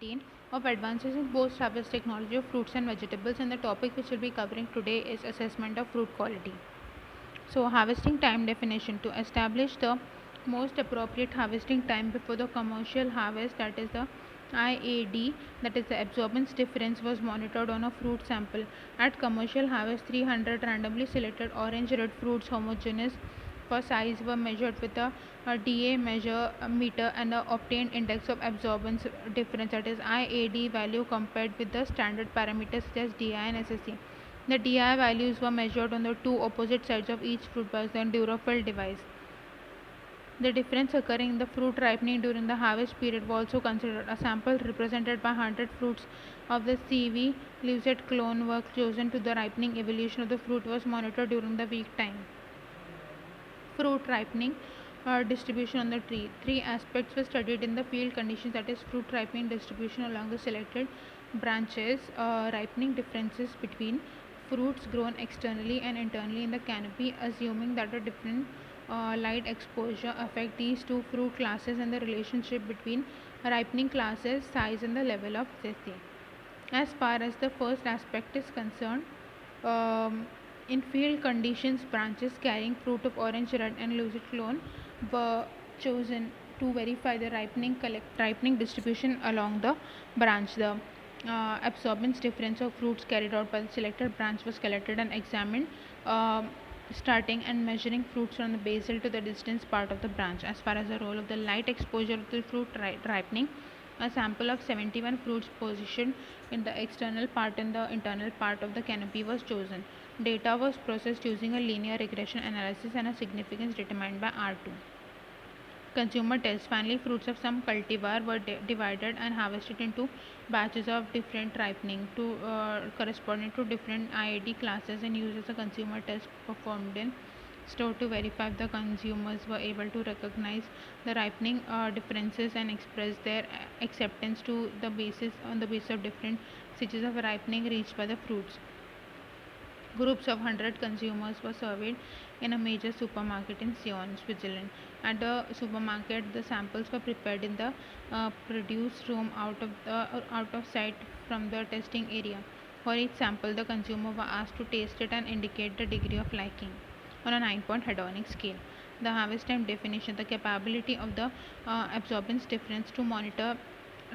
19 of Advances in Post-Harvest Technology of Fruits and Vegetables, and the topic which we'll be covering today is assessment of fruit quality. So, harvesting time definition: to establish the most appropriate harvesting time before the commercial harvest, that is the IAD, that is the absorbance difference, was monitored on a fruit sample. At commercial harvest, 300 randomly selected orange red fruits homogeneous for size were measured with a DA meter and the obtained index of absorbance difference, that is IAD value, compared with the standard parameters such as DI and SSC. The DI values were measured on the two opposite sides of each fruit by the Durofil device. The difference occurring in the fruit ripening during the harvest period was also considered. A sample represented by 100 fruits of the CV Lucet clone were chosen to the ripening evolution of the fruit was monitored during the week time. Fruit ripening distribution on the tree. Three aspects were studied in the field conditions, that is fruit ripening distribution along the selected branches, ripening differences between fruits grown externally and internally in the canopy, assuming that a different light exposure affect these two fruit classes, and the relationship between ripening classes, size and the level of zesty. As far as the first aspect is concerned, in field conditions, branches carrying fruit of orange, red and lucid clone were chosen to verify the ripening distribution along the branch. The absorbance difference of fruits carried out by the selected branch was collected and examined, starting and measuring fruits from the basal to the distance part of the branch. As far as the role of the light exposure of the fruit ripening, a sample of 71 fruits positioned in the external part and the internal part of the canopy was chosen. Data was processed using a linear regression analysis and a significance determined by R2. Consumer tests. Finally, fruits of some cultivar were divided and harvested into batches of different ripening to corresponding to different IAD classes and used as a consumer test performed in store to verify if the consumers were able to recognize the ripening differences and express their acceptance to the basis on the basis of different stages of ripening reached by the fruits. Groups of 100 consumers were surveyed in a major supermarket in Sion, Switzerland. At the supermarket, the samples were prepared in the produce room out of sight from the testing area. For each sample, the consumer were asked to taste it and indicate the degree of liking on a 9-point hedonic scale. The harvest time definition: the capability of the absorbance difference to monitor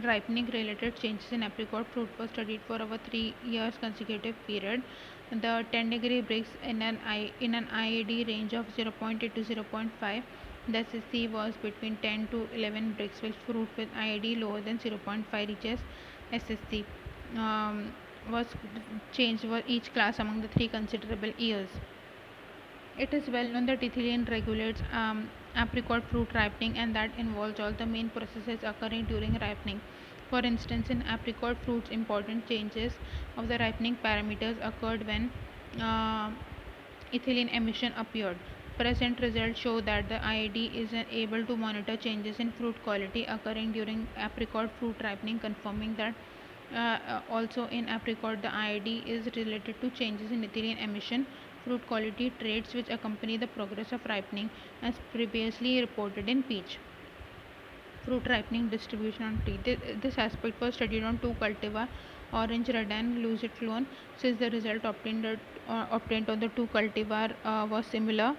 ripening related changes in apricot fruit was studied for over 3 years consecutive period. The 10-degree Brix in an IAD range of 0.8 to 0.5. The SSC was between 10 to 11 Brix, which fruit with IAD lower than 0.5 reaches SSC was changed for each class among the three considerable years. It is well known that ethylene regulates apricot fruit ripening, and that involves all the main processes occurring during ripening. For instance, in apricot fruits, important changes of the ripening parameters occurred when uh, ethylene emission appeared. Present results show that the IAD is able to monitor changes in fruit quality occurring during apricot fruit ripening, confirming that also in apricot the IAD is related to changes in ethylene emission. Fruit quality traits which accompany the progress of ripening, as previously reported in peach. Fruit ripening distribution on tree. This aspect was studied on two cultivar, orange red and lucid clone. Since the result obtained on the two cultivar was similar,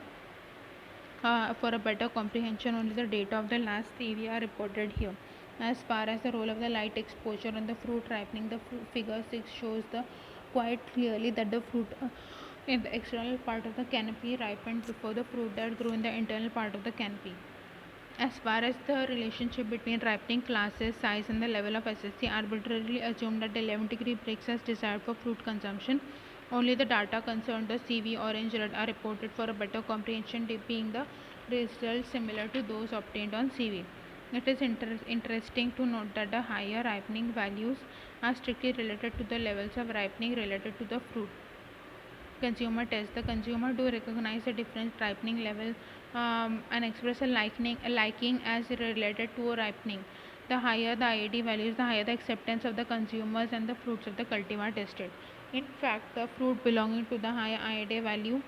for a better comprehension, only the data of the last CV are reported here. As far as the role of the light exposure on the fruit ripening, the figure 6 shows the quite clearly that the fruit in the external part of the canopy ripened before the fruit that grew in the internal part of the canopy. As far as the relationship between ripening classes, size and the level of SSC, arbitrarily assumed that the 11-degree Brix as desired for fruit consumption. Only the data concerned the CV orange red are reported for a better comprehension, being the results similar to those obtained on CV. It is interesting to note that the higher ripening values are strictly related to the levels of ripening related to the fruit. Consumer test: the consumer do recognize the different ripening level and express a liking as related to a ripening. The higher the IAD values, the higher the acceptance of the consumers and the fruits of the cultivar tested. In fact, the fruit belonging to the higher IAD value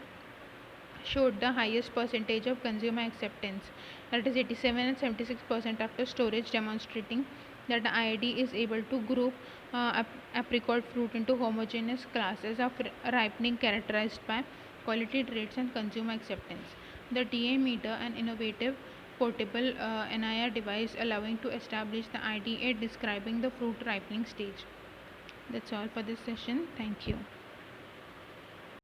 showed the highest percentage of consumer acceptance, that is 87 and 76% after storage, demonstrating that the IID is able to group apricot fruit into homogeneous classes of ripening characterized by quality traits and consumer acceptance. The TA meter, an innovative portable NIR device allowing to establish the IDA describing the fruit ripening stage. That's all for this session. Thank you.